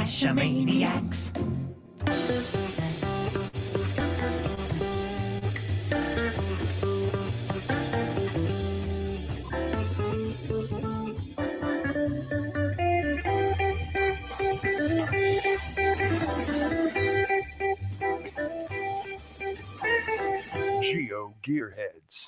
Geocachomaniacs. GeoGearHeads.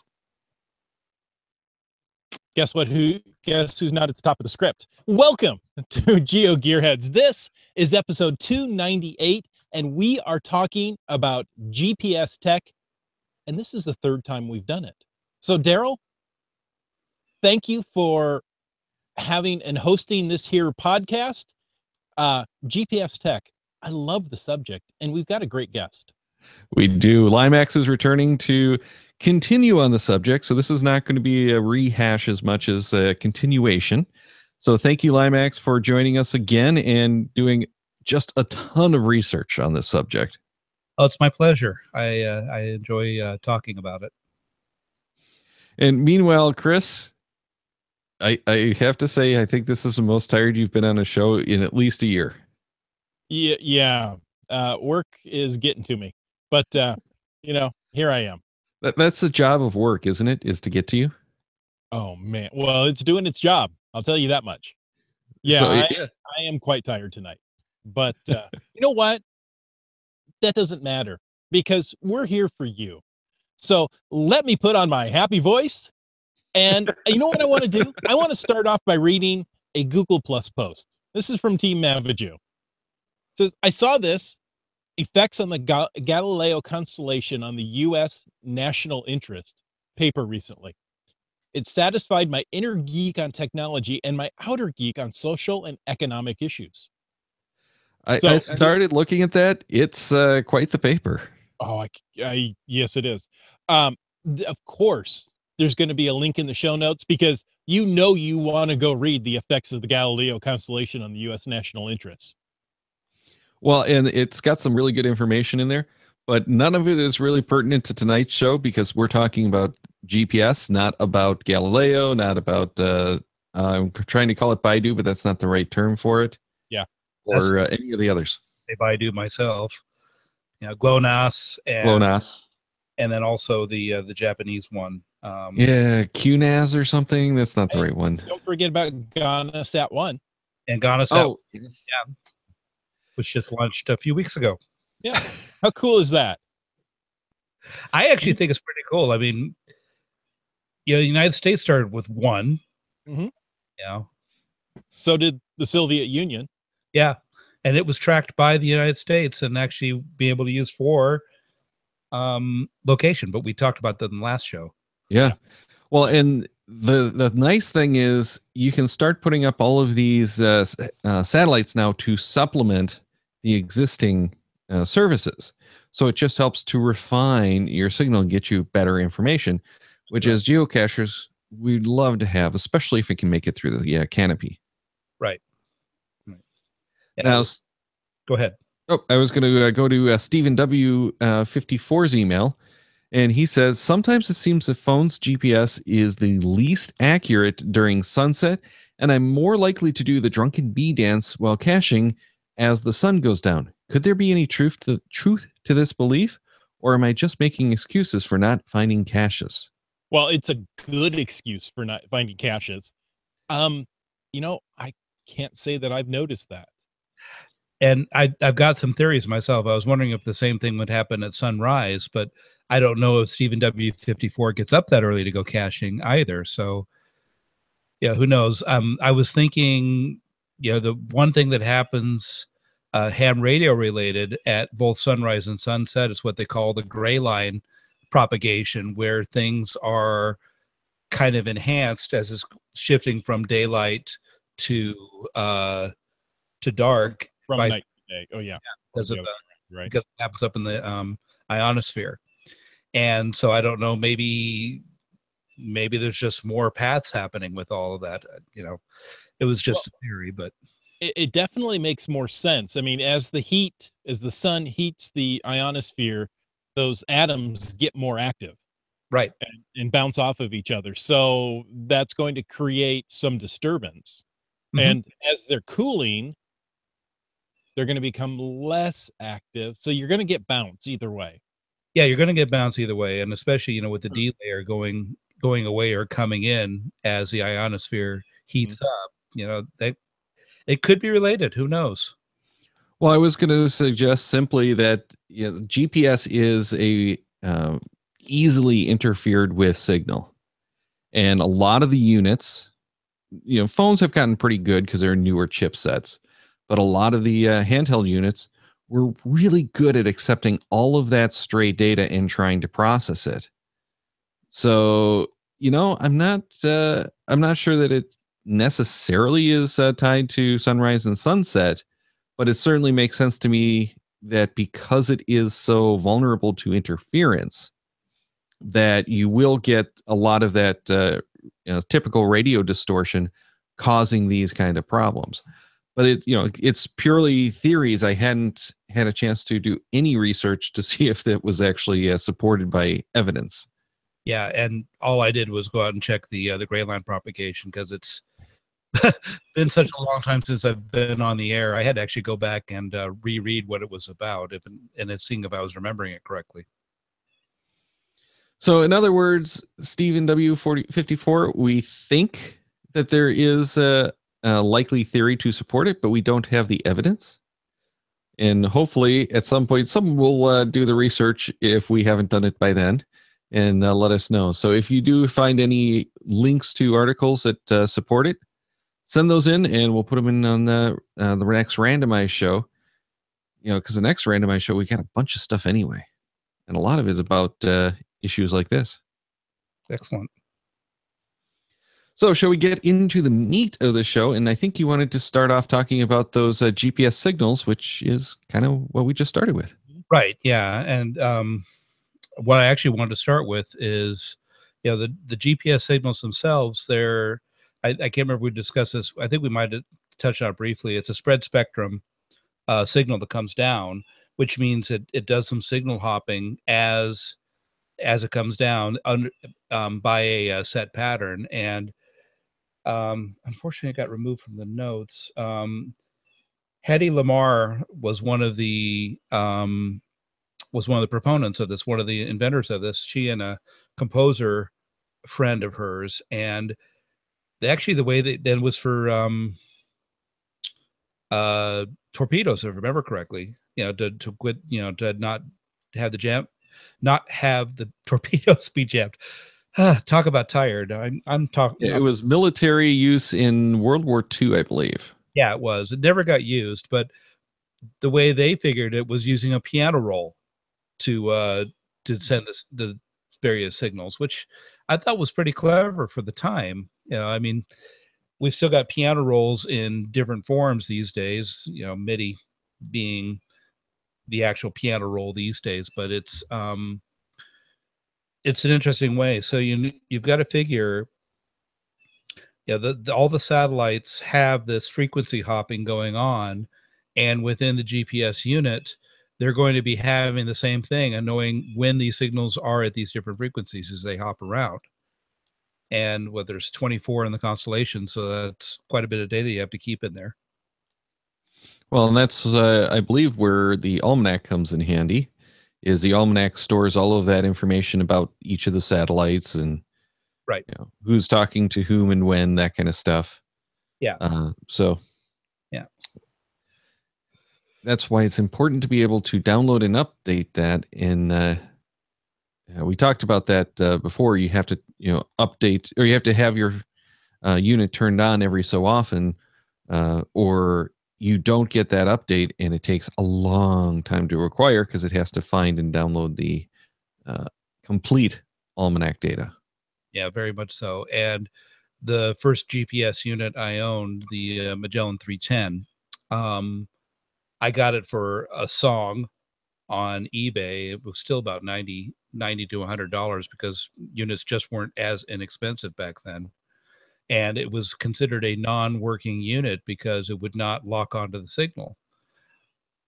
Guess who's not at the top of the script? Welcome to GeoGearHeads. This is episode 298, and we are talking about GPS tech, and this is the third time we've done it. So, Daryl, thank you for having and hosting this here podcast. GPS tech, I love the subject, and we've got a great guest. We do. Limax is returning to continue on the subject, so this is not going to be a rehash as much as a continuation. So thank you, Limax, for joining us again and doing just a ton of research on this subject. Oh, it's my pleasure. I enjoy talking about it. And meanwhile, Chris, I have to say, I think this is the most tired you've been on a show in at least a year. Yeah. Work is getting to me, but here I am. That's the job of work, isn't it? Is to get to you. Oh man. Well, it's doing its job. I'll tell you that much. Yeah, So, I am quite tired tonight, but you know what? That doesn't matter because we're here for you. So let me put on my happy voice. And you know what I want to do? I want to start off by reading a Google Plus post. This is from Team Mavaju. It says, I saw this effects on the Galileo constellation on the U.S. national interest paper recently. It satisfied my inner geek on technology and my outer geek on social and economic issues. I started looking at that. It's quite the paper. Oh, yes, it is. Of course, there's going to be a link in the show notes because you want to go read the effects of the Galileo constellation on the U.S. national interests. Well, and it's got some really good information in there, but none of it is really pertinent to tonight's show because we're talking about GPS, not about Galileo, not about, I'm trying to call it Baidu, but that's not the right term for it. Yeah. Or any of the others. I Baidu myself. GLONASS. And then also the Japanese one. QNAS or something. That's not the right one. Don't forget about GonaSat 1. And GonaSat, yes. Yeah, which just launched a few weeks ago. Yeah. How cool is that? I actually think it's pretty cool. I mean, the United States started with one. Mm-hmm. Yeah. So did the Soviet Union. Yeah. And it was tracked by the United States and actually be able to use for location. But we talked about that in the last show. Yeah. Well, and the nice thing is you can start putting up all of these satellites now to supplement the existing services. So it just helps to refine your signal and get you better information, which as geocachers, we'd love to have, especially if it can make it through the canopy. Right. Now, go ahead. Oh, I was going to go to Stephen W. 54's email. And he says, sometimes it seems the phone's GPS is the least accurate during sunset, and I'm more likely to do the drunken bee dance while caching as the sun goes down. Could there be any truth to this belief, or am I just making excuses for not finding caches? Well, it's a good excuse for not finding caches. I can't say that I've noticed that. And I've got some theories myself. I was wondering if the same thing would happen at sunrise, but I don't know if Stephen W54 gets up that early to go caching either. So, yeah, who knows? I was thinking, the one thing that happens ham radio related at both sunrise and sunset is what they call the gray line propagation, where things are kind of enhanced as it's shifting from daylight to dark. From night to day. Oh, yeah. Because right. Because it happens up in the ionosphere. And so I don't know, maybe there's just more paths happening with all of that. It was just a theory, but it definitely makes more sense. I mean, as the sun heats the ionosphere, those atoms get more active. Right. And bounce off of each other. So that's going to create some disturbance. Mm-hmm. And as they're cooling, They're going to become less active. So you're going to get bounce either way. Yeah, you're going to get bounce either way, and especially with the D layer going away or coming in as the ionosphere heats up. It could be related. Who knows? Well, I was going to suggest simply that GPS is a easily interfered with signal, and a lot of the units, phones have gotten pretty good because they're newer chipsets, but a lot of the handheld units were really good at accepting all of that stray data and trying to process it. So, I'm not sure that it necessarily is tied to sunrise and sunset, but it certainly makes sense to me that because it is so vulnerable to interference, that you will get a lot of that typical radio distortion causing these kind of problems. But it's purely theories. I hadn't had a chance to do any research to see if that was actually supported by evidence. Yeah, and all I did was go out and check the gray line propagation because it's been such a long time since I've been on the air. I had to actually go back and reread what it was about, and seeing if I was remembering it correctly. So, in other words, Stephen W54, we think that there is a likely theory to support it, but we don't have the evidence. And hopefully, at some point, someone will do the research if we haven't done it by then, and let us know. So, if you do find any links to articles that support it, send those in, and we'll put them in on the next randomized show. Because the next randomized show, we got a bunch of stuff anyway, and a lot of it is about issues like this. Excellent. So, shall we get into the meat of the show? And I think you wanted to start off talking about those GPS signals, which is kind of what we just started with. Right. Yeah. And what I actually wanted to start with is, the GPS signals themselves. I can't remember if we discussed this. I think we might have touched on it briefly. It's a spread spectrum signal that comes down, which means it does some signal hopping as it comes down by a set pattern. And unfortunately, it got removed from the notes. Hedy Lamarr was one of the proponents of this, one of the inventors of this. She and a composer friend of hers, and actually the way that then was for torpedoes, if I remember correctly. To quit, to not have the torpedoes be jammed. Talk about tired. I'm talking. It was military use in World War II, I believe. Yeah, it was. It never got used, but the way they figured it was using a piano roll to send the various signals, which I thought was pretty clever for the time. I mean, we've still got piano rolls in different forms these days. MIDI being the actual piano roll these days, but it's an interesting way. So you've got to figure, all the satellites have this frequency hopping going on, and within the GPS unit, they're going to be having the same thing and knowing when these signals are at these different frequencies as they hop around. And there's 24 in the constellation, so that's quite a bit of data you have to keep in there. Well, and that's, I believe, where the almanac comes in handy, is the almanac stores all of that information about each of the satellites and right, who's talking to whom and when, that kind of stuff. Yeah. Yeah. That's why it's important to be able to download and update that. And we talked about that before. You have to, update, or you have to have your unit turned on every so often, or you don't get that update, and it takes a long time to acquire because it has to find and download the complete almanac data. Yeah, very much so. And the first GPS unit I owned, the Magellan 310, I got it for a song on eBay. It was still about $90 to $100 because units just weren't as inexpensive back then. And it was considered a non-working unit because it would not lock onto the signal.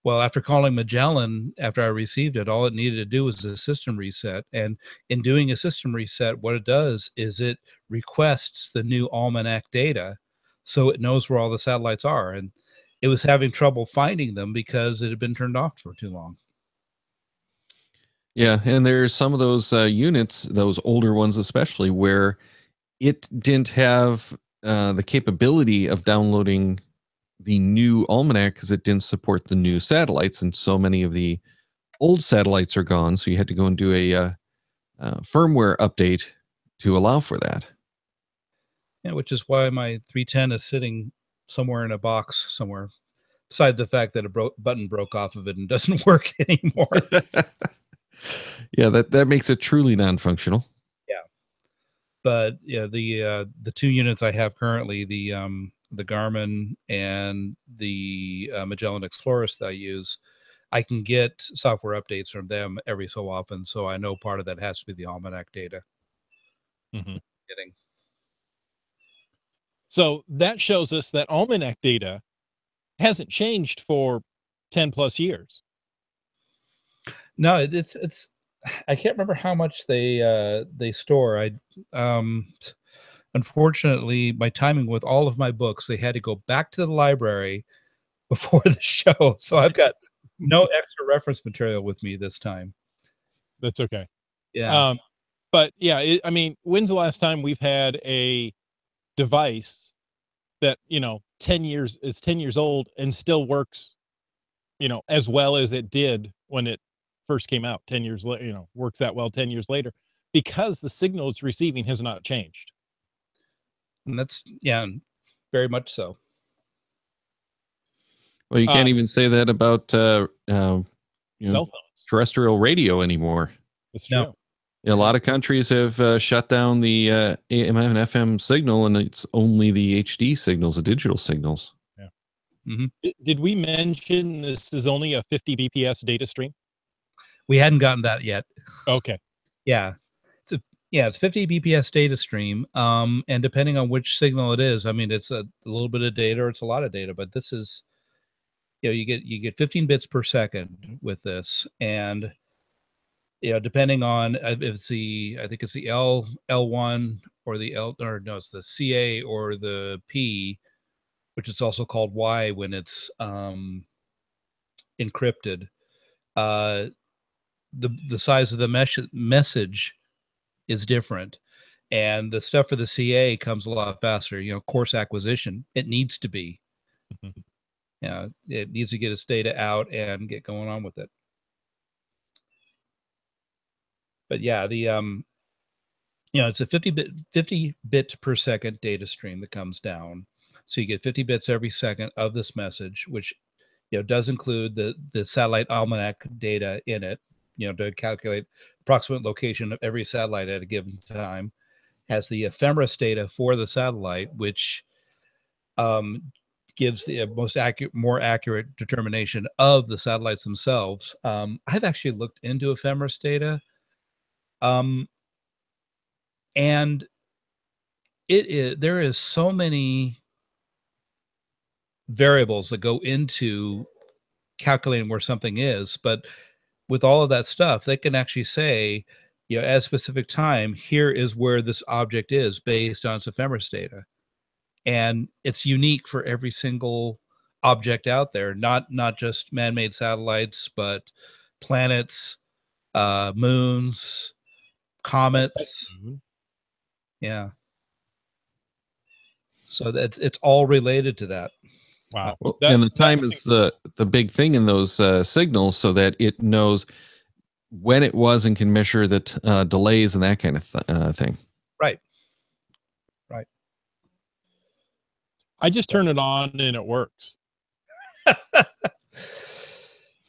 Well, after calling Magellan, after I received it, all it needed to do was a system reset. And in doing a system reset, what it does is it requests the new almanac data so it knows where all the satellites are. And it was having trouble finding them because it had been turned off for too long. Yeah, and there's some of those units, those older ones especially, where it didn't have the capability of downloading the new almanac because it didn't support the new satellites, and so many of the old satellites are gone. So you had to go and do a firmware update to allow for that. Yeah, which is why my 310 is sitting somewhere in a box somewhere, beside the fact that a button broke off of it and doesn't work anymore. Yeah, that makes it truly non-functional. Yeah, but yeah, the two units I have currently, the Garmin and the Magellan Explorers that I use, I can get software updates from them every so often, so I know part of that has to be the almanac data. Mm-hmm. Getting. So that shows us that almanac data hasn't changed for 10 plus years. No, it's I can't remember how much they store. Unfortunately, my timing with all of my books, they had to go back to the library before the show, so I've got no extra reference material with me this time. That's okay. Yeah. But yeah, I mean, when's the last time we've had a device that, 10 years is 10 years old and still works, as well as it did when it first came out 10 years later, works that well 10 years later, because the signal it's receiving has not changed. And that's, yeah, very much so. Well, you can't even say that about cell phones. terrestrial radio anymore. That's true. No. A lot of countries have shut down the AM and FM signal, and it's only the HD signals, the digital signals. Yeah. Mm-hmm. Did we mention this is only a 50 BPS data stream? We hadn't gotten that yet. Okay. Yeah. It's 50 BPS data stream. And depending on which signal it is, I mean, it's a little bit of data or it's a lot of data, but this is, you get 15 bits per second with this. And, depending on if it's I think it's the L1 or it's the CA or the P, which is also called Y when it's encrypted. The size of the message is different, and the stuff for the CA comes a lot faster. Course acquisition, it needs to be. Mm-hmm. It needs to get its data out and get going on with it. But yeah, it's a 50 bit per second data stream that comes down. So you get 50 bits every second of this message, which does include the satellite almanac data in it, to calculate approximate location of every satellite at a given time. Has the ephemeris data for the satellite, which gives the more accurate determination of the satellites themselves. I've actually looked into ephemeris data, and there is so many variables that go into calculating where something is, but with all of that stuff, they can actually say, at a specific time, here is where this object is based on its ephemeris data. And it's unique for every single object out there, not just man-made satellites, but planets, moons, comets. Yeah. So it's all related to that. Wow. Well, and the time is the big thing in those signals, so that it knows when it was and can measure the delays and that kind of thing. Right. I just turn it on and it works.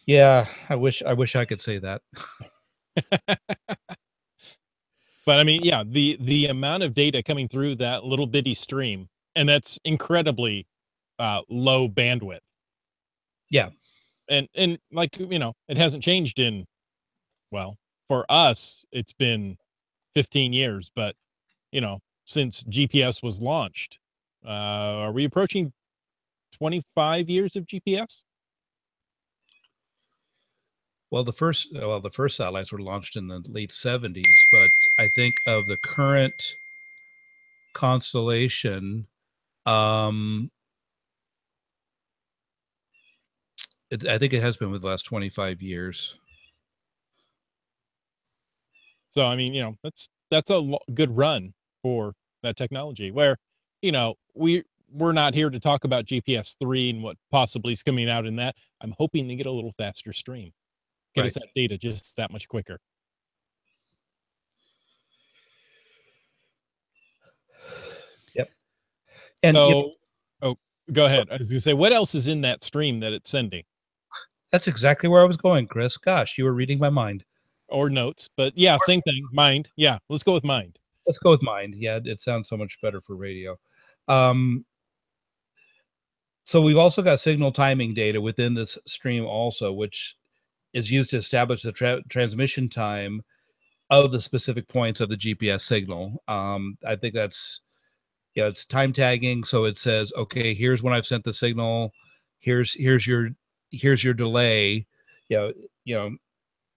Yeah, I wish I could say that. But I mean, yeah, the amount of data coming through that little bitty stream, and that's incredibly low bandwidth. Yeah. And like, it hasn't changed in, well, for us, it's been 15 years, but since GPS was launched, are we approaching 25 years of GPS? Well, the first satellites were launched in the late 70s, but I think of the current constellation, I think it has been with the last 25 years. So I mean, that's a good run for that technology. Where, we're not here to talk about GPS 3 and what possibly is coming out in that. I'm hoping they get a little faster stream, get us Right. that data just that much quicker. Yep. And So, oh, go ahead. I was gonna say, what else is in that stream that it's sending? that's exactly where I was going, Chris. Gosh, you were reading my mind. Or notes, but yeah, same thing. Mind. Yeah, let's go with mind. Let's go with mind. Yeah, it sounds so much better for radio. So we've also got signal timing data within this stream also, which is used to establish the transmission time of the specific points of the GPS signal. I think that's, it's time tagging. So it says, okay, here's when I've sent the signal. Here's your delay. You know,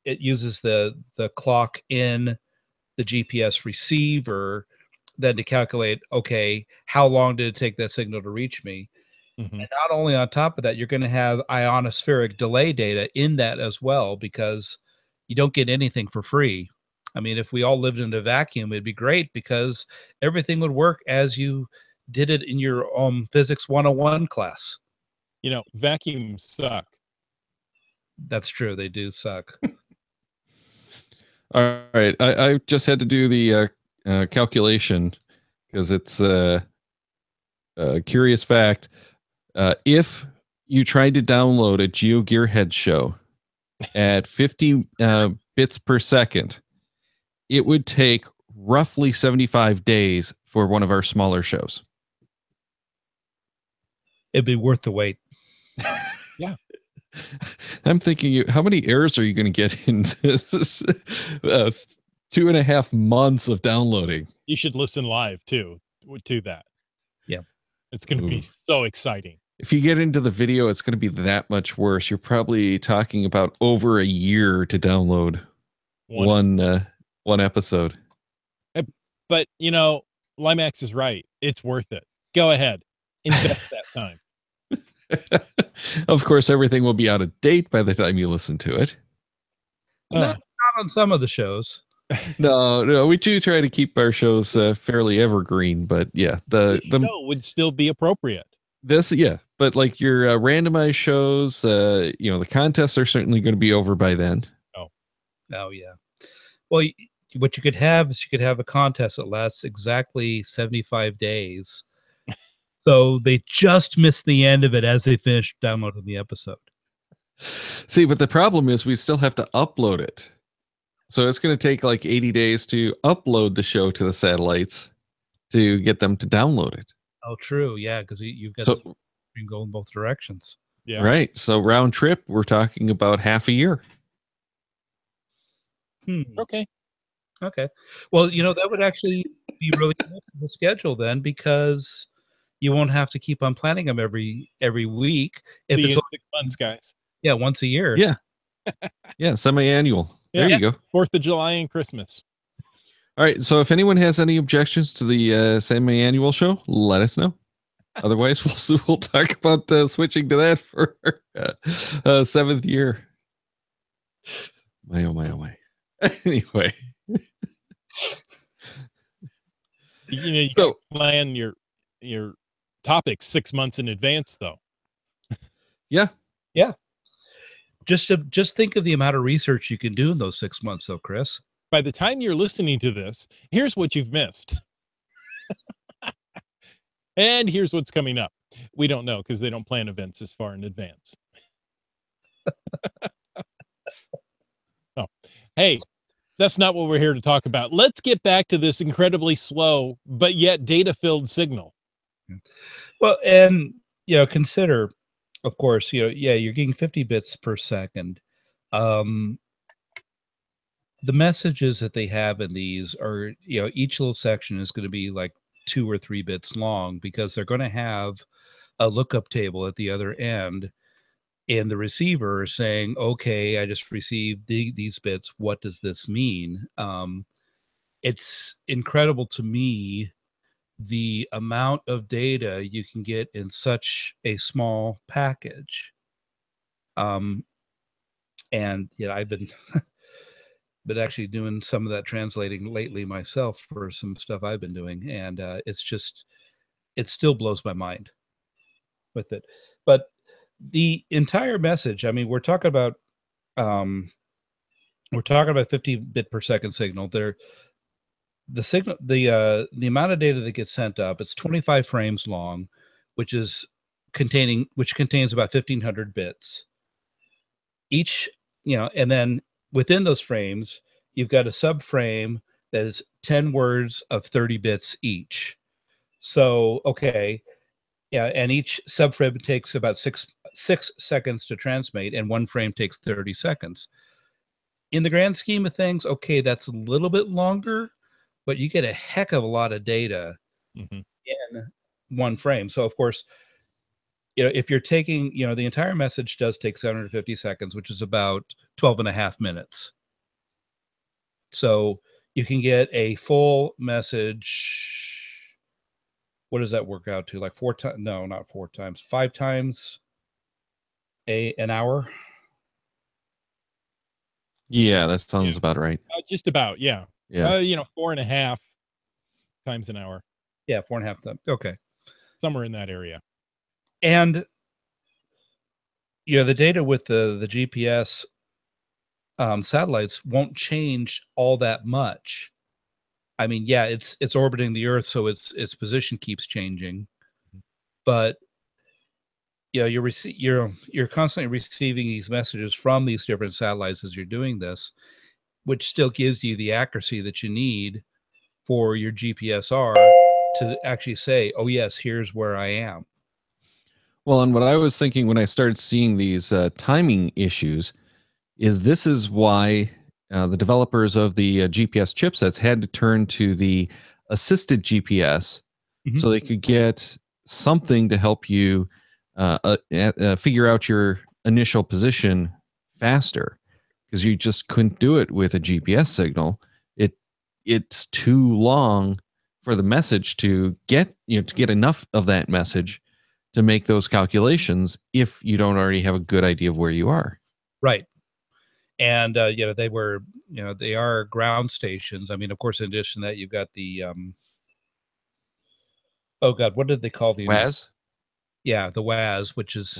it uses the clock in the GPS receiver then to calculate, okay, how long did it take that signal to reach me? Mm-hmm. And not only on top of that, you're going to have ionospheric delay data in that as well, because you don't get anything for free. I mean, if we all lived in a vacuum, it'd be great because everything would work as you did it in your physics 101 class. Vacuums suck. That's true. They do suck. All right. I just had to do the calculation because it's a curious fact. If you tried to download a GeoGearHeads show at 50 bits per second, it would take roughly 75 days for one of our smaller shows. It'd be worth the wait. Yeah. I'm thinking, how many errors are you going to get in this 2.5 months of downloading? You should listen live to that. Yeah. It's going to be so exciting. If you get into the video, it's going to be that much worse. You're probably talking about over a year to download one episode. But, Limax is right. It's worth it. Go ahead. Invest that time. Of course, everything will be out of date by the time you listen to it. Not on some of the shows. No, we do try to keep our shows fairly evergreen, but yeah, the show would still be appropriate. But like your randomized shows, the contests are certainly going to be over by then. Oh yeah. Well, what you could have is a contest that lasts exactly 75 days. So they just missed the end of it as they finished downloading the episode. See, but the problem is we still have to upload it. So it's going to take like 80 days to upload the show to the satellites to get them to download it. Oh, true. Yeah, because you've got to go in both directions. Yeah. Right. So round trip, we're talking about half a year. Okay. Well, that would actually be really good for the schedule then, because you won't have to keep on planning them every week. If it's 6 months, guys. Yeah, once a year. Yeah. Yeah, semi-annual. There you go. 4th of July and Christmas. All right. So if anyone has any objections to the semi-annual show, let us know. Otherwise, we'll talk about switching to that for 7th year. My, oh my, oh my. Anyway. You can plan your topics 6 months in advance, though. Yeah. Just think of the amount of research you can do in those 6 months, though, Chris. By the time you're listening to this, here's what you've missed. And here's what's coming up. We don't know because they don't plan events as far in advance. Oh, hey, that's not what we're here to talk about. Let's get back to this incredibly slow, but yet data-filled signal. Well, and, consider, of course, you're getting 50 bits per second. The messages that they have in these are, each little section is going to be like 2 or 3 bits long, because they're going to have a lookup table at the other end, and the receiver is saying, okay, I just received these bits. What does this mean? It's incredible to me the amount of data you can get in such a small package. And I've been been actually doing some of that translating lately myself for some stuff I've been doing, and it still blows my mind with it. But the entire message, I mean, we're talking about 50 bit per second signal. The signal, the amount of data that gets sent up, it's 25 frames long, which contains about 1,500 bits each. And then within those frames, you've got a subframe that is 10 words of 30 bits each. So, okay, yeah, and each subframe takes about six seconds to transmit, and one frame takes 30 seconds. In the grand scheme of things, okay, that's a little bit longer, but you get a heck of a lot of data in one frame. So, of course, if you're taking, the entire message does take 750 seconds, which is about 12 and a half minutes. So you can get a full message. What does that work out to? Like 4 times? No, not 4 times. 5 times an hour. Yeah, that sounds about right. Just about, yeah. Yeah. 4.5 times an hour. Yeah, 4.5 times. Okay. Somewhere in that area. And the data with the GPS satellites won't change all that much. I mean, yeah, it's orbiting the Earth, so its position keeps changing, but you're constantly receiving these messages from these different satellites as you're doing this, which still gives you the accuracy that you need for your GPSR to actually say, oh yes, here's where I am. Well, and what I was thinking when I started seeing these timing issues is this is why the developers of the GPS chipsets had to turn to the assisted GPS so they could get something to help you figure out your initial position faster, because you just couldn't do it with a GPS signal. It's too long for the message to get enough of that message to make those calculations if you don't already have a good idea of where you are. Right. And they are ground stations. I mean, of course, in addition to that, you've got the oh god, what did they call the WAS? Yeah, the WAS, which is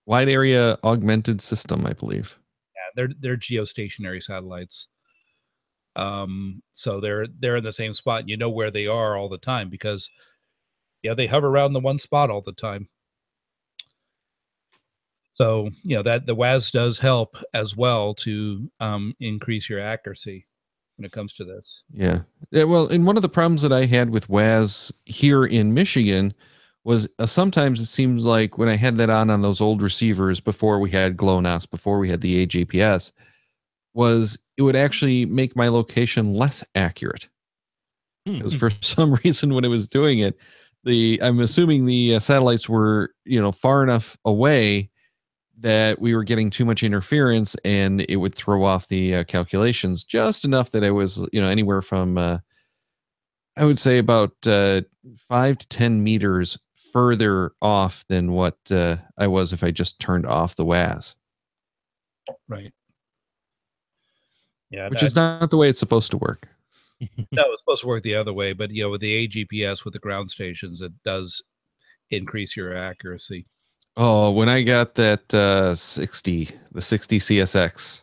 wide area augmented system, I believe. Yeah, they're geostationary satellites. So they're in the same spot. You know where they are all the time because they hover around the one spot all the time. So that the WAS does help as well to increase your accuracy when it comes to this. Yeah. Well, and one of the problems that I had with WAS here in Michigan was sometimes it seems like when I had that on those old receivers before we had GLONASS, before we had the AGPS, was it would actually make my location less accurate. Because for some reason when it was doing it, I'm assuming the satellites were, far enough away that we were getting too much interference, and it would throw off the calculations just enough that I was, anywhere from, I would say about 5 to 10 meters further off than what I was if I just turned off the WAS. Right. Yeah. Which is not the way it's supposed to work. No, it's supposed to work the other way, but with the AGPS with the ground stations, it does increase your accuracy. Oh, when I got that the 60 CSX,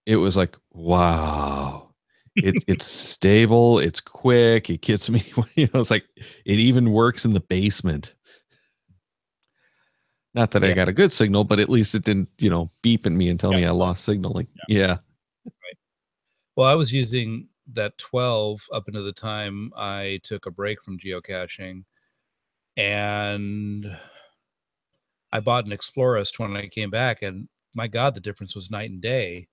it was like, wow. It's stable, it's quick, it gets me, it's like it even works in the basement. Not that I got a good signal, but at least it didn't, beep at me and tell me I lost signal. Like, yeah. Right. Well, I was using that 12 up until the time I took a break from geocaching, and I bought an Explorist when I came back, and my God, the difference was night and day.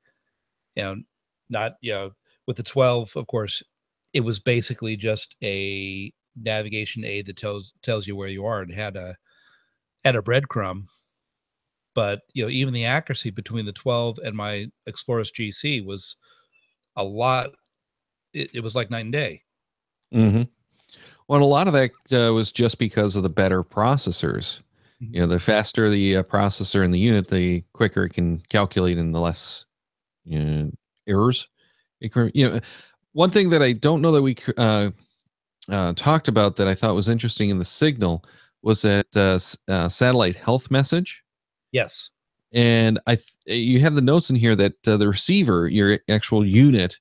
With the 12, of course, it was basically just a navigation aid that tells you where you are, and had a breadcrumb. But even the accuracy between the 12 and my Explorist GC was a lot. It was like night and day. Mm-hmm. Well, a lot of that was just because of the better processors. You know, the faster the processor in the unit, the quicker it can calculate and the less errors. One thing that I don't know that we talked about that I thought was interesting in the signal was that satellite health message. Yes. And you have the notes in here that the receiver, your actual unit,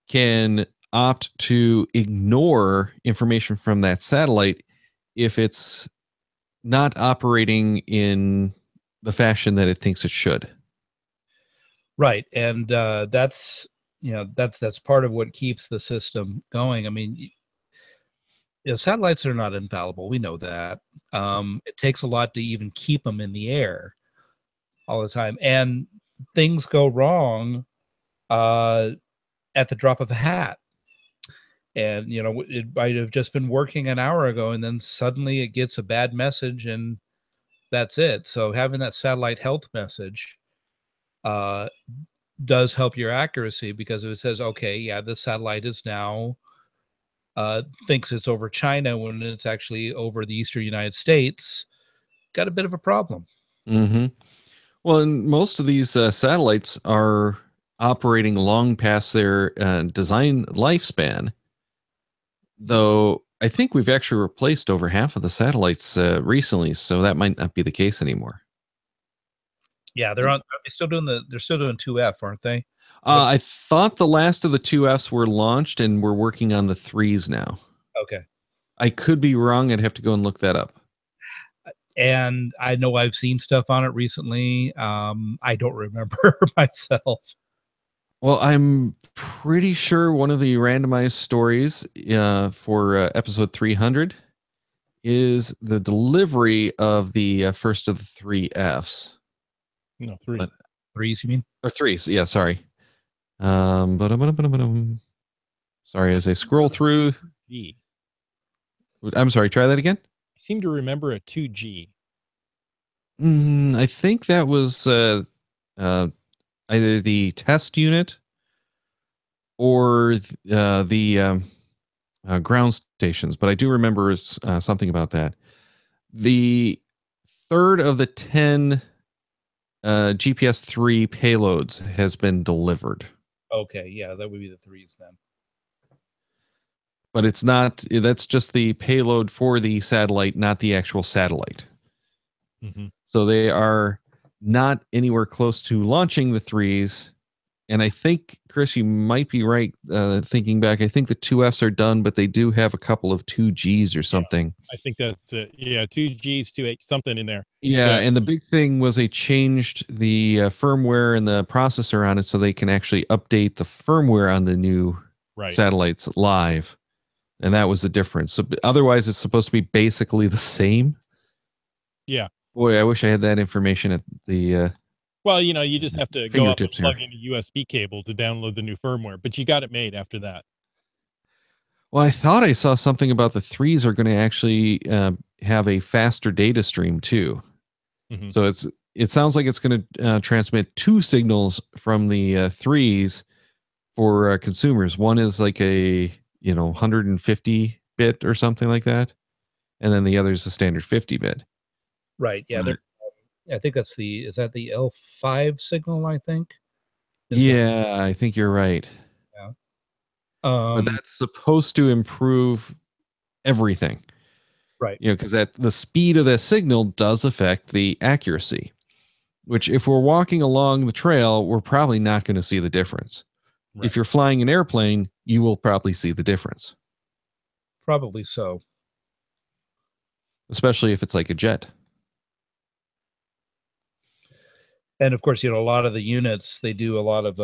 can opt to ignore information from that satellite if it's not operating in the fashion that it thinks it should. Right, and that's that's part of what keeps the system going. I mean, satellites are not infallible. We know that. It takes a lot to even keep them in the air all the time, and things go wrong at the drop of a hat. And it might have just been working an hour ago, and then suddenly it gets a bad message, and that's it. So having that satellite health message does help your accuracy, because if it says, okay, yeah, the satellite is now thinks it's over China when it's actually over the eastern United States, got a bit of a problem. Mm-hmm. Well, and most of these satellites are operating long past their design lifespan, though I think we've actually replaced over half of the satellites recently, so that might not be the case anymore. Yeah, are they still doing they're still doing 2F, aren't they? I thought the last of the 2Fs were launched and we're working on the 3s now. Okay. I could be wrong. I'd have to go and look that up. And I know I've seen stuff on it recently. I don't remember myself. Well, I'm pretty sure one of the randomized stories for episode 300 is the delivery of the first of the 3Fs. No, 3. But, 3s, you mean? or 3s, yeah, sorry. Sorry, as I scroll through. G. I'm sorry, try that again? I seem to remember a 2G. I think that was either the test unit or the ground stations, but I do remember something about that. The third of the 10 GPS 3 payloads has been delivered. Okay, yeah, that would be the 3s then. But it's not, that's just the payload for the satellite, not the actual satellite. Mm-hmm. So they are not anywhere close to launching the 3s. And I think, Chris, you might be right. Thinking back, I think the 2Fs are done, but they do have a couple of 2Gs or something. Yeah, I think that's it. Yeah, 2Gs, 2H, something in there. Yeah, and the big thing was they changed the firmware and the processor on it so they can actually update the firmware on the new satellites live. And that was the difference. So otherwise, it's supposed to be basically the same. Yeah. Boy, I wish I had that information at the well, you just have to go up and plug here. in a USB cable to download the new firmware, but you got it made after that. Well, I thought I saw something about the 3s are going to actually have a faster data stream too. Mm-hmm. So it sounds like it's going to transmit 2 signals from the 3s for consumers. One is like a 150 bit or something like that, and then the other is a standard 50 bit. Right. Yeah. I think is that the L5 signal, I think? I think you're right. Yeah. But that's supposed to improve everything. Right. Because the speed of the signal does affect the accuracy, which if we're walking along the trail, we're probably not going to see the difference. Right. If you're flying an airplane, you will probably see the difference. Probably so. Especially if it's like a jet. And of course, a lot of the units, they do a lot of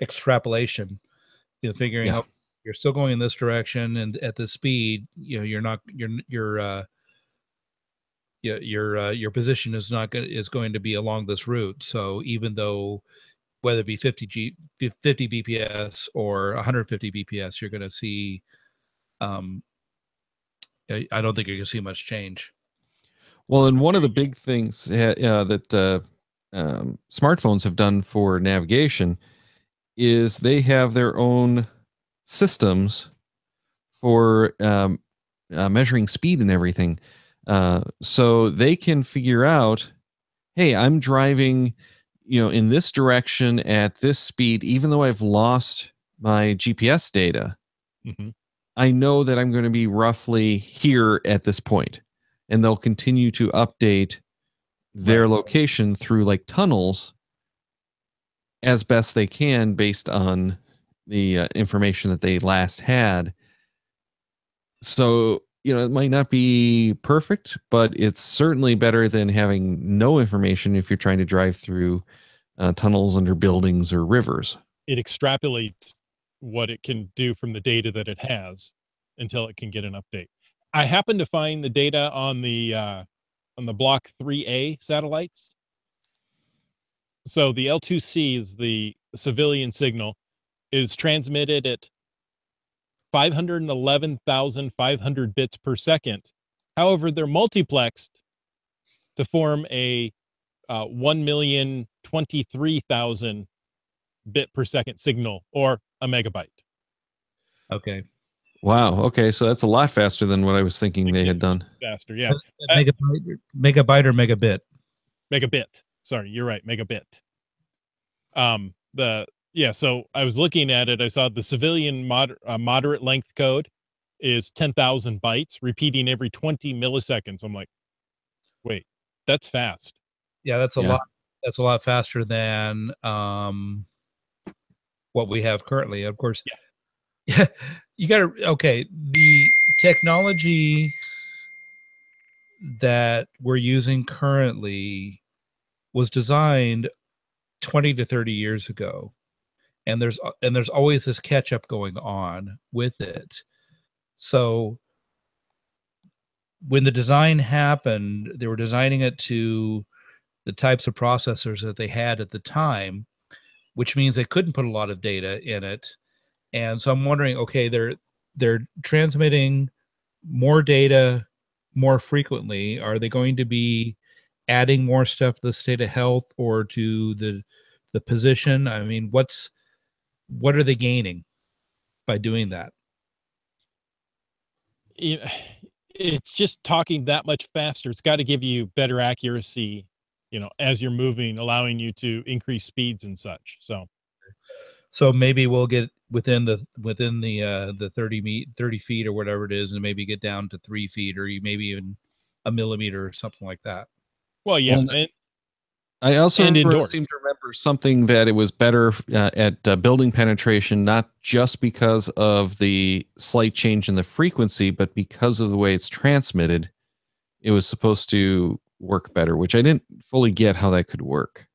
extrapolation, figuring out you're still going in this direction and at this speed, you're not, your position is going to be along this route. So even though whether it be 50 BPS or 150 BPS, you're going to see, I don't think you're going to see much change. Well, and one of the big things that smartphones have done for navigation is they have their own systems for measuring speed and everything. So they can figure out, hey, I'm driving, in this direction at this speed, even though I've lost my GPS data. Mm-hmm. I know that I'm going to be roughly here at this point, and they'll continue to update their location through like tunnels as best they can based on the information that they last had. So, it might not be perfect, but it's certainly better than having no information if you're trying to drive through tunnels under buildings or rivers. It extrapolates what it can do from the data that it has until it can get an update. I happen to find the data on the Block 3A satellites. So the L2C is the civilian signal, is transmitted at 511,500 bits per second. However, they're multiplexed to form a 1,023,000 bit per second signal, or a megabyte. Okay. Wow. Okay. So that's a lot faster than what I was thinking they had done. Faster, yeah. Megabyte or megabit? Megabit. Sorry, you're right. Megabit. So I was looking at it. I saw the civilian moderate length code is 10,000 bytes, repeating every 20 milliseconds. I'm like, wait, that's fast. Yeah, that's a lot. That's a lot faster than what we have currently. Of course. Yeah. You got to. Okay, the technology that we're using currently was designed 20 to 30 years ago, and there's always this catch up going on with it. So when the design happened, they were designing it to the types of processors that they had at the time, which means they couldn't put a lot of data in it. And so I'm wondering, okay, they're transmitting more data more frequently. Are they going to be adding more stuff to the state of health or to the position? I mean, what are they gaining by doing that? It's just talking that much faster. It's got to give you better accuracy, as you're moving, allowing you to increase speeds and such. So maybe we'll get within the 30 feet or whatever it is, and maybe get down to 3 feet, or maybe even a millimeter or something like that. Well, yeah. I also and seem to remember something that it was better at building penetration, not just because of the slight change in the frequency, but because of the way it's transmitted. It was supposed to work better, which I didn't fully get how that could work.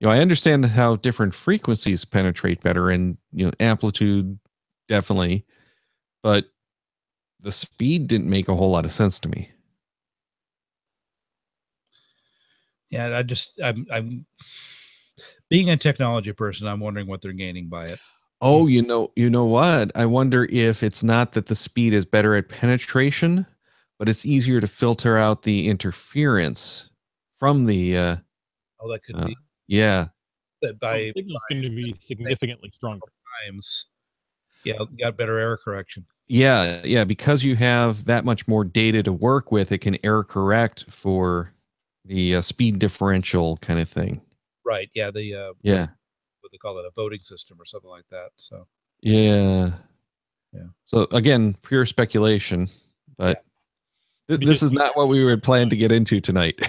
I understand how different frequencies penetrate better, and amplitude definitely, but the speed didn't make a whole lot of sense to me. Yeah, I'm being a technology person, I'm wondering what they're gaining by it. Oh, you know what? I wonder if it's not that the speed is better at penetration, but it's easier to filter out the interference from the that could be. Yeah. That the signal's going to be significantly stronger. Times. Yeah, you got better error correction. Yeah, because you have that much more data to work with, it can error correct for the speed differential kind of thing. Right. Yeah. What they call it, a voting system or something like that. So. Yeah. So again, pure speculation, but this is not what we would plan to get into tonight.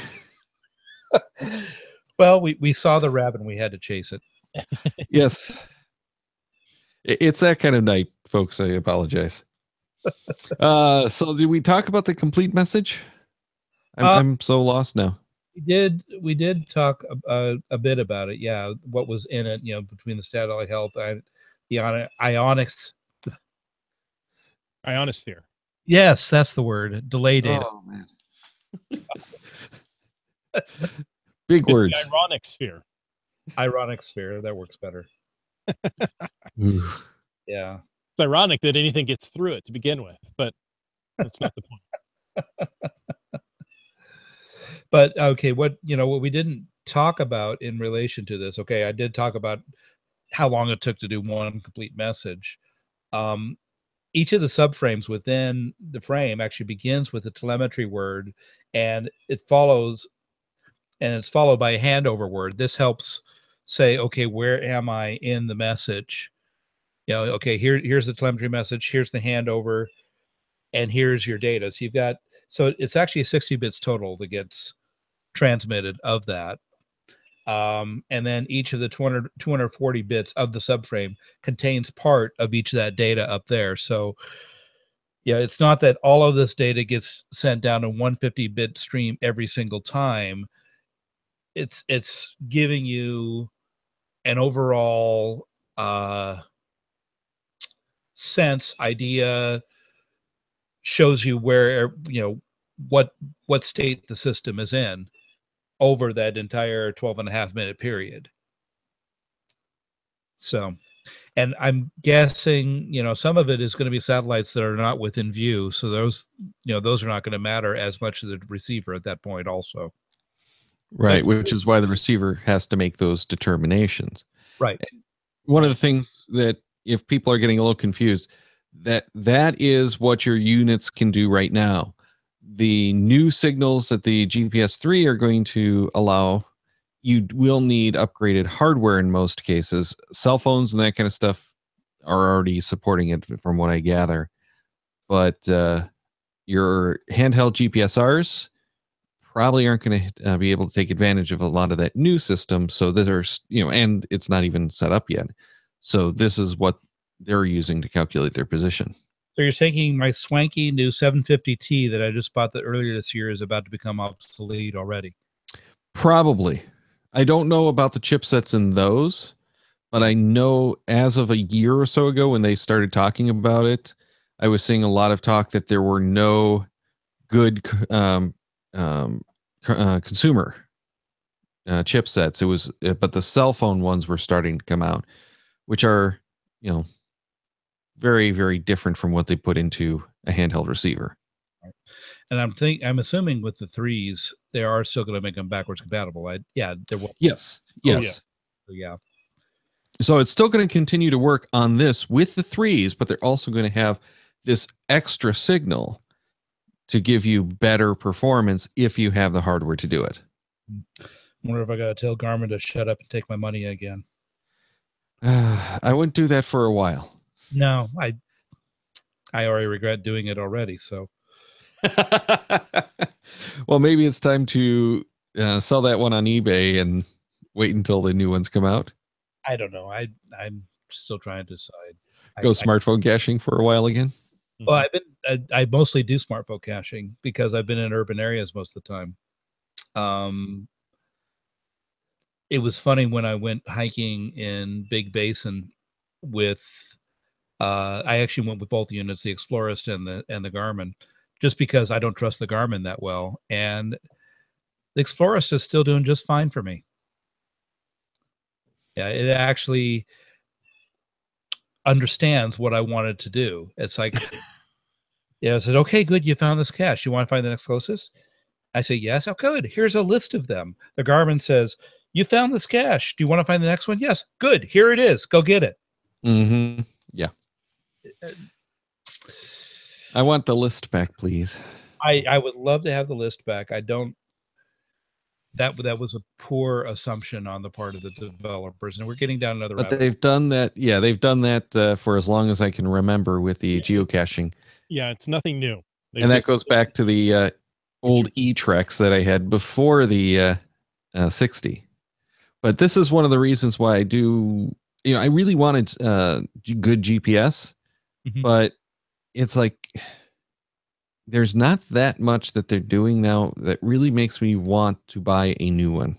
Well, we saw the rabbit and we had to chase it. Yes. It's that kind of night, folks. I apologize. So did we talk about the complete message? I'm so lost now. We did talk a bit about it. Yeah, what was in it? Between the satellite health and the ionosphere. Yes, that's the word. Delay data. Oh man. Big words. The ironic sphere. Ironic sphere. That works better. Yeah. It's ironic that anything gets through it to begin with, but that's not the point. But okay, what we didn't talk about in relation to this. Okay, I did talk about how long it took to do one complete message. each of the subframes within the frame actually begins with a telemetry word, and it's followed by a handover word. This helps say, okay, where am I in the message? Okay, here's the telemetry message, here's the handover, and here's your data. So it's actually 60 bits total that gets transmitted of that. And then each of the 240 bits of the subframe contains part of each of that data up there. So yeah, it's not that all of this data gets sent down a 150-bit stream every single time. It's giving you an overall sense, idea, shows you where, what state the system is in over that entire 12.5-minute period. So, and I'm guessing, some of it is going to be satellites that are not within view. So those are not going to matter as much to the receiver at that point also. Right, which is why the receiver has to make those determinations. Right. One of the things that, if people are getting a little confused, that is what your units can do right now. The new signals that the GPS 3 are going to allow, you will need upgraded hardware in most cases. Cell phones and that kind of stuff are already supporting it, from what I gather. But your handheld GPSRs probably aren't going to be able to take advantage of a lot of that new system. So there's, and it's not even set up yet. So this is what they're using to calculate their position. So you're thinking my swanky new 750T that I just bought earlier this year is about to become obsolete already? Probably. I don't know about the chipsets in those, but I know as of a year or so ago when they started talking about it, I was seeing a lot of talk that there were no good consumer chipsets. It was, but the cell phone ones were starting to come out, which are, very, very different from what they put into a handheld receiver. And I'm assuming with the 3s, they are still going to make them backwards compatible. There was. Yes. Oh, yeah. So it's still going to continue to work on this with the 3s, but they're also going to have this extra signal to give you better performance if you have the hardware to do it. I wonder if I got to tell Garmin to shut up and take my money again. I wouldn't do that for a while. No, I already regret doing it already. So, well, maybe it's time to sell that one on eBay and wait until the new ones come out. I don't know. I'm still trying to decide. Go smartphone caching for a while again. Well, I mostly do smartphone caching because I've been in urban areas most of the time. It was funny when I went hiking in Big Basin with. I actually went with both units, the Explorist and the Garmin, just because I don't trust the Garmin that well. And the Explorist is still doing just fine for me. Yeah, it actually understands what I wanted to do. It's like, I said, okay, good, you found this cache. You want to find the next closest? I say, yes. Oh, good. Here's a list of them. The Garmin says, you found this cache. Do you want to find the next one? Yes. Good. Here it is. Go get it. Mm-hmm. Yeah. I want the list back, please. I would love to have the list back. I don't. That was a poor assumption on the part of the developers, and we're getting down another. But they've done that. Yeah, they've done that for as long as I can remember with the geocaching. Yeah, it's nothing new. And that goes back to the old E-Trex that I had before the 60. But this is one of the reasons why I do. I really wanted good GPS, but it's like there's not that much that they're doing now that really makes me want to buy a new one.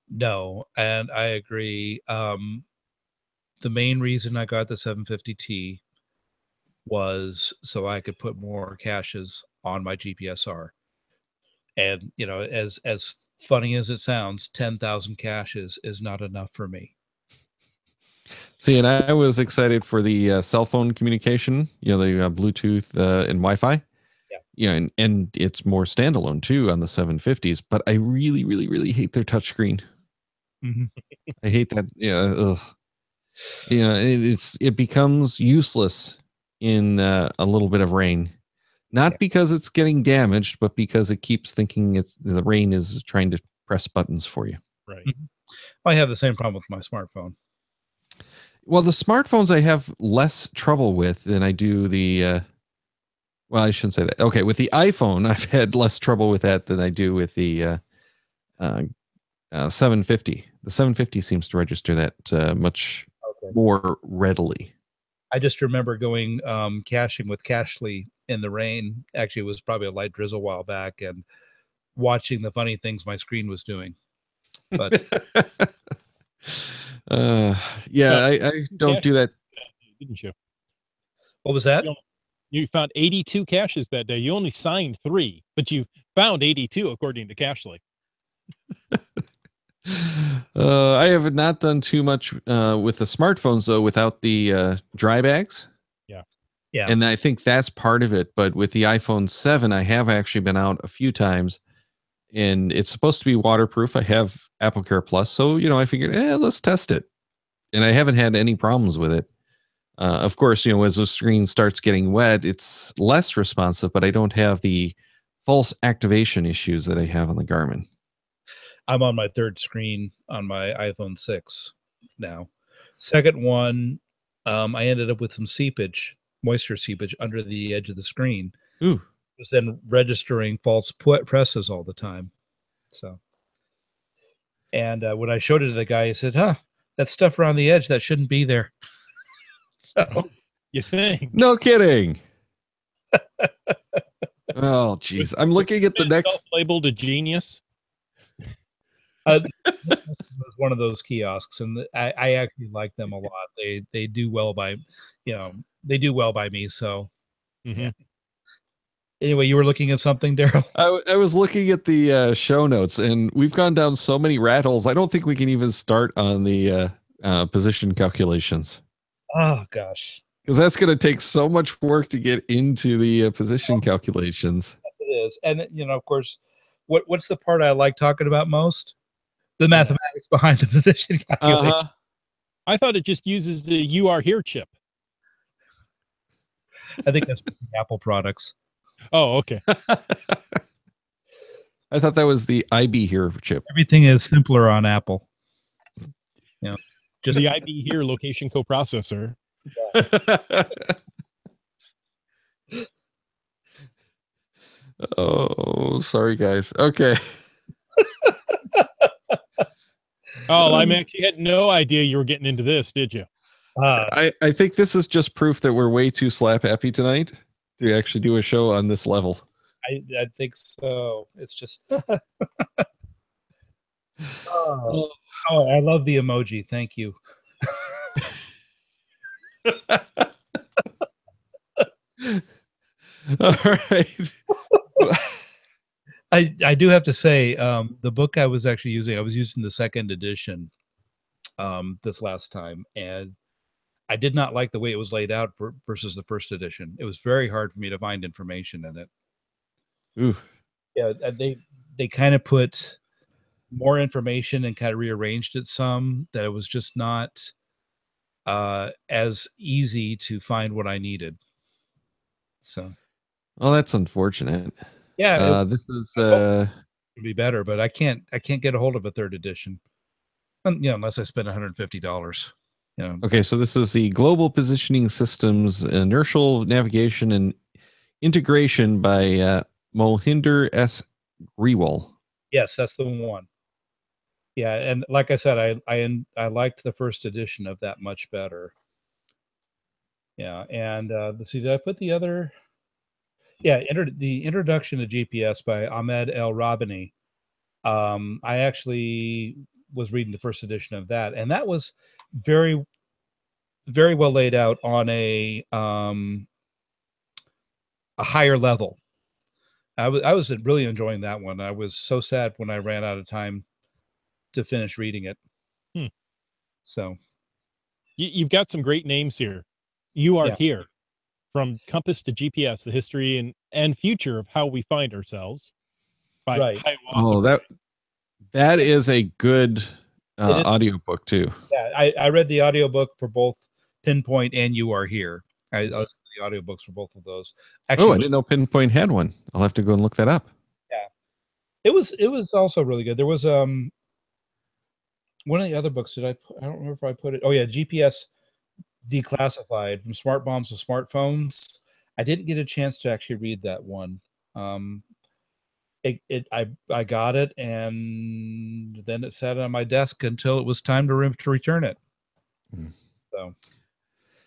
No, and I agree. The main reason I got the 750T was so I could put more caches on my GPSR. And, as funny as it sounds, 10,000 caches is not enough for me. See, and I was excited for the cell phone communication, the Bluetooth and Wi-Fi. Yeah, and it's more standalone too on the 750s. But I really, really, really hate their touchscreen. I hate that. Yeah, ugh. It becomes useless. in a little bit of rain. Not because it's getting damaged, but because it keeps thinking the rain is trying to press buttons for you. Right. Mhm. I have the same problem with my smartphone. Well, the smartphones I have less trouble with than I do the. Well, I shouldn't say that. Okay, with the iPhone, I've had less trouble with that than I do with the 750. The 750 seems to register that much more readily. I just remember going caching with Cashly in the rain. Actually, it was probably a light drizzle a while back, and watching the funny things my screen was doing. But yeah, I don't do that. Didn't you? what was that? You found 82 caches that day. You only signed 3, but you found 82 according to Cashly. I have not done too much with the smartphones though, without the dry bags. Yeah. And I think that's part of it. But with the iPhone 7, I have actually been out a few times, and it's supposed to be waterproof. I have Apple Care Plus, so I figured, let's test it, and I haven't had any problems with it. Of course, as the screen starts getting wet, it's less responsive, but I don't have the false activation issues that I have on the Garmin. I'm on my third screen on my iPhone 6 now. Second one, I ended up with some moisture seepage under the edge of the screen. Ooh. It was then registering false presses all the time. So, and when I showed it to the guy, he said, that stuff around the edge, that shouldn't be there. So, you think? No kidding. Oh, geez. I'm looking at the next. Labeled a genius. It was one of those kiosks, and I actually like them a lot. They do well by, they do well by me. So, yeah. Anyway, you were looking at something, Daryl? I was looking at the show notes, and we've gone down so many rat holes. I don't think we can even start on the position calculations. Oh, gosh. Because that's going to take so much work to get into the position calculations. It is. And, of course, what's the part I like talking about most? The mathematics behind the position calculation. I thought it just uses the "You Are Here" chip. I think that's Apple products. Oh, okay. I thought that was the IB Here chip. Everything is simpler on Apple. Just the IB Here location coprocessor. Oh, sorry, guys. Okay. Oh, I actually had no idea you were getting into this, did you? I think this is just proof that we're way too slap happy tonight to actually do a show on this level. I think so. It's just oh, I love the emoji. Thank you. All right. I do have to say, the book I was using the second edition this last time, and I did not like the way it was laid out versus the first edition. It was very hard for me to find information in it. Ooh. Yeah, they kind of put more information and kind of rearranged it some, that it was just not as easy to find what I needed. So, well, that's unfortunate. Yeah, this is it'd be better, but I can't get a hold of a third edition, unless I spend $150. Okay, so this is the Global Positioning Systems Inertial Navigation and Integration by Mohinder S. Grewal. Yes, that's the one. Yeah, and like I said, I liked the first edition of that much better. Yeah, and let's see, did I put the other? Yeah, the Introduction to GPS by Ahmed El Rabani. I actually was reading the first edition of that, and that was very, very well laid out on a higher level. I was really enjoying that one. I was so sad when I ran out of time to finish reading it. So you've got some great names here. You Are Here, From Compass to GPS, the history and future of how we find ourselves. Right. Oh, that is a good audiobook too. Yeah, I read the audiobook for both Pinpoint and You Are Here. I listened to the audiobooks for both of those. I Actually, didn't know Pinpoint had one. I'll have to go and look that up. yeah, it was also really good. There was one of the other books. I don't remember if I put it. Oh yeah, GPS Declassified, from smart bombs to smartphones. I didn't get a chance to actually read that one. I got it, and then it sat on my desk until it was time to return it. So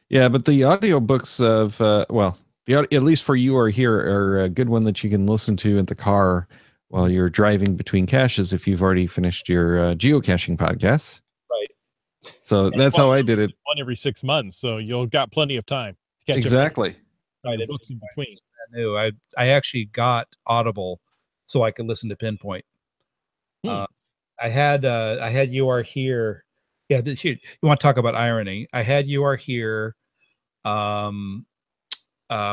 Yeah, but the audiobooks of at least for You Are Here are a good one that you can listen to in the car while you're driving between caches if you've already finished your geocaching podcasts. right. So that's how I did it. One every 6 months, so you'll got plenty of time to catch Exactly. up on the books in between. I knew. I actually got Audible so I could listen to Pinpoint. I had You Are Here. Yeah, you want to talk about irony? I had You Are Here.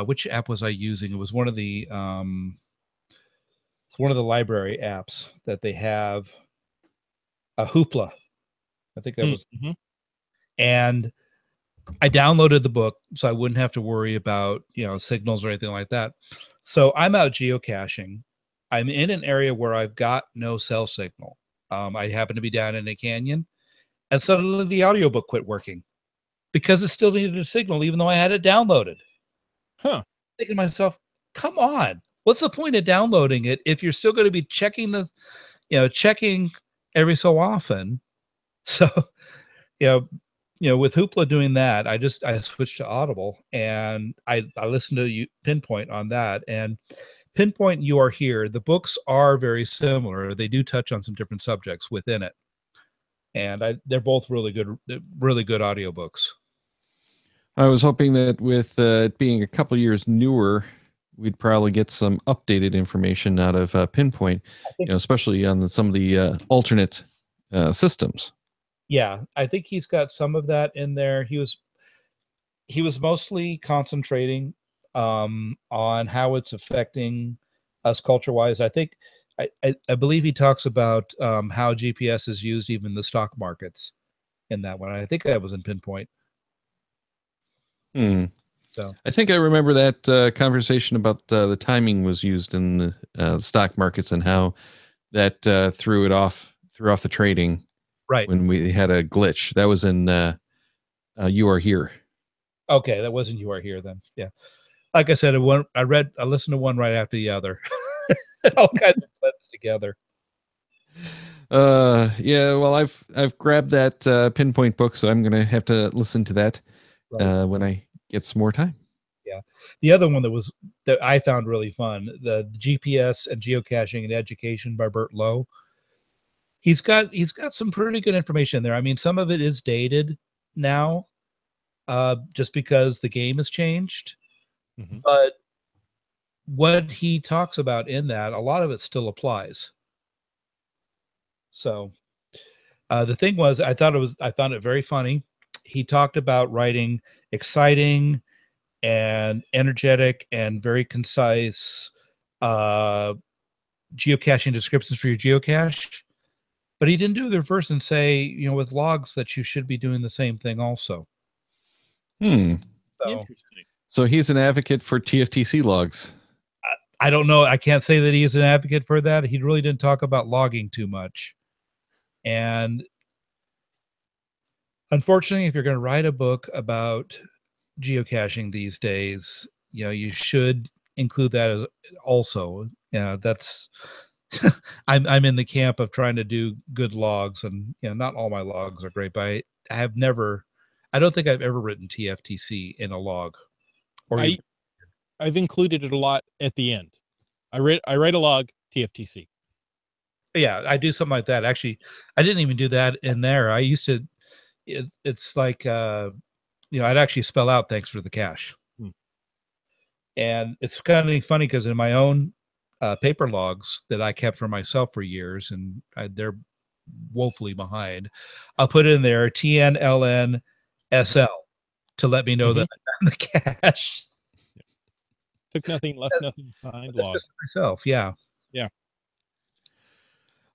Which app was I using? It was one of the it's one of the library apps that they have. Hoopla, I think that was. And I downloaded the book so I wouldn't have to worry about signals or anything like that. So I'm out geocaching. I'm in an area where I've got no cell signal. I happen to be down in a canyon, and suddenly the audiobook quit working because it still needed a signal, even though I had it downloaded. Thinking to myself, come on, what's the point of downloading it if you're still going to be checking checking every so often? So, with Hoopla doing that, I switched to Audible, and I listened to Pinpoint on that. And Pinpoint, You Are Here, the books are very similar. They do touch on some different subjects within it, and they're both really good audiobooks. I was hoping that with it being a couple years newer, we'd probably get some updated information out of Pinpoint, especially on some of the alternate systems. Yeah, I think he's got some of that in there. He was mostly concentrating on how it's affecting us culture-wise. I think I believe he talks about how GPS is used even in the stock markets in that one. I think that was in Pinpoint. So I think I remember that conversation about the timing was used in the stock markets and how that threw off the trading. Right. When we had a glitch. That was in You Are Here. Okay, that wasn't You Are Here then. Yeah. Like I said, I listened to one right after the other. All kinds of clips together. Yeah, well I've grabbed that Pinpoint book, so I'm gonna have to listen to that when I get some more time. Yeah. The other one that I found really fun, the GPS and Geocaching and Education by Bert Lowe. He's got some pretty good information there. I mean, some of it is dated now, just because the game has changed. But what he talks about in that, a lot of it still applies. So the thing was, I found it very funny. He talked about writing exciting and energetic and very concise geocaching descriptions for your geocache. But he didn't do the reverse and say, with logs that you should be doing the same thing also. Interesting. So he's an advocate for TFTC logs. I don't know. I can't say that he is an advocate for that. He really didn't talk about logging too much. And unfortunately, if you're going to write a book about geocaching these days, you should include that also. That's I'm in the camp of trying to do good logs, and not all my logs are great, but I don't think I've ever written TFTC in a log. I've included it a lot at the end. I write a log TFTC. Yeah, I do something like that. Actually, I didn't even do that in there. I used to. It's like I'd actually spell out "thanks for the cache," and it's kind of funny because in my own paper logs that I kept for myself for years, and they're woefully behind, I'll put in there TNLNSL to let me know that I'm the cache. Took nothing, left nothing behind. Log myself, yeah.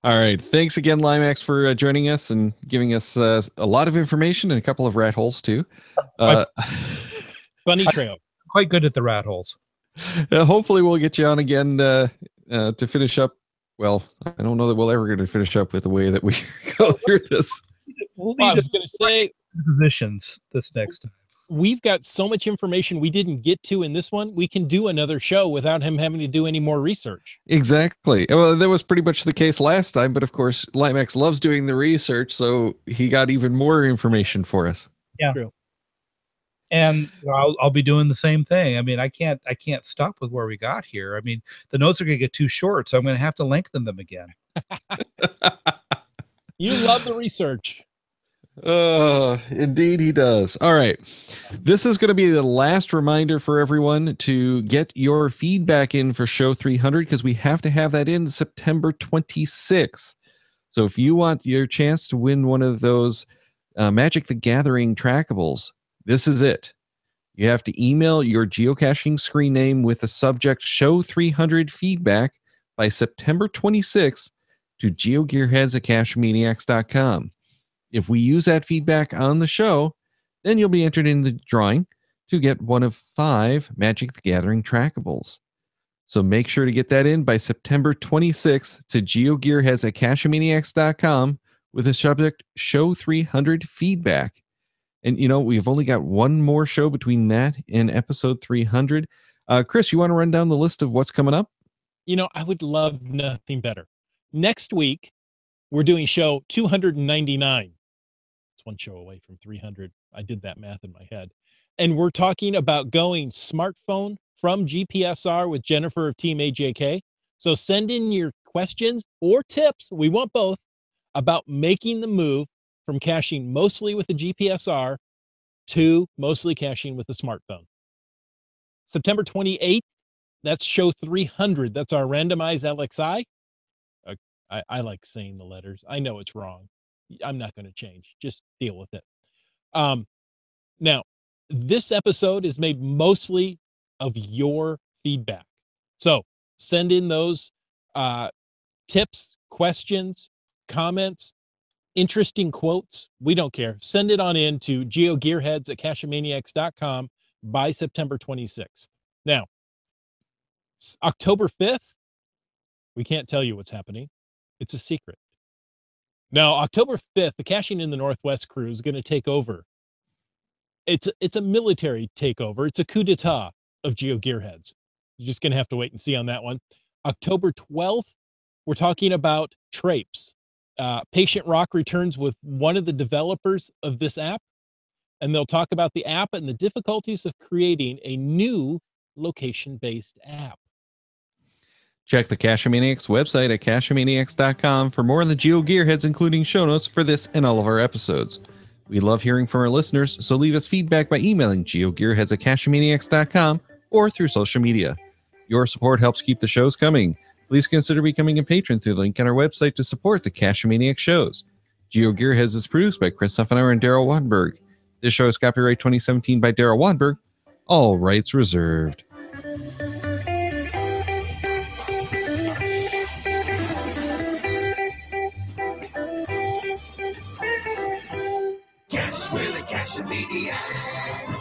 All right, thanks again, Limax, for joining us and giving us a lot of information and a couple of rat holes too. Bunny trail. Quite good at the rat holes. Hopefully we'll get you on again to finish up. Well, I don't know that we'll ever get to finish up with the way that we go through this. We'll Well, I need was going to say, positions this next time. we've got so much information we didn't get to in this one. We can do another show without him having to do any more research. Exactly. Well, that was pretty much the case last time, but of course, Limax loves doing the research, so he got even more information for us. Yeah. True. And I'll be doing the same thing. I mean, I can't stop with where we got here. I mean, the notes are going to get too short, so I'm going to have to lengthen them again. You love the research. Indeed he does. All right. This is going to be the last reminder for everyone to get your feedback in for show 300, because we have to have that in September 26th. So if you want your chance to win one of those Magic the Gathering trackables, this is it. You have to email your geocaching screen name with the subject show 300 feedback by September 26th to GeoGearHeads@CacheManiacs.com. If we use that feedback on the show, then you'll be entered in the drawing to get one of 5 Magic the Gathering trackables. So make sure to get that in by September 26th to GeoGearHeads@CacheManiacs.com with the subject show 300 feedback. And, we've only got one more show between that and episode 300. Chris, you want to run down the list of what's coming up? I would love nothing better. Next week, we're doing show 299. It's one show away from 300. I did that math in my head. And we're talking about going smartphone from GPSR with Jennifer of Team AJK. So send in your questions or tips, we want both, about making the move from caching mostly with the GPSR to mostly caching with the smartphone. September 28th, that's show 300. That's our randomized LXI. I like saying the letters. I know it's wrong. I'm not going to change. Just deal with it. Now, this episode is made mostly of your feedback. So send in those tips, questions, comments, interesting quotes. We don't care. Send it on in to GeoGearHeads@CacheManiacs.com by September 26th. Now, October 5th, we can't tell you what's happening. It's a secret. Now, October 5th, the Caching in the Northwest crew is going to take over. It's a military takeover. It's a coup d'etat of GeoGearHeads. You're just going to have to wait and see on that one. October 12th, we're talking about Trapes. Patient Rock returns with one of the developers of this app, and they'll talk about the app and the difficulties of creating a new location-based app. Check the Cachemaniacs website at cachemaniacs.com for more on the GeoGearHeads, including show notes for this and all of our episodes. We love hearing from our listeners, so leave us feedback by emailing GeoGearHeads@cachemaniacs.com or through social media. Your support helps keep the shows coming. Please consider becoming a patron through the link on our website to support the Cachemaniacs shows. GeoGearHeads is produced by Chris Huffenauer and Daryl Waddenberg. This show is copyright 2017 by Daryl Waddenberg. All rights reserved. Cache with a Cachemaniacs.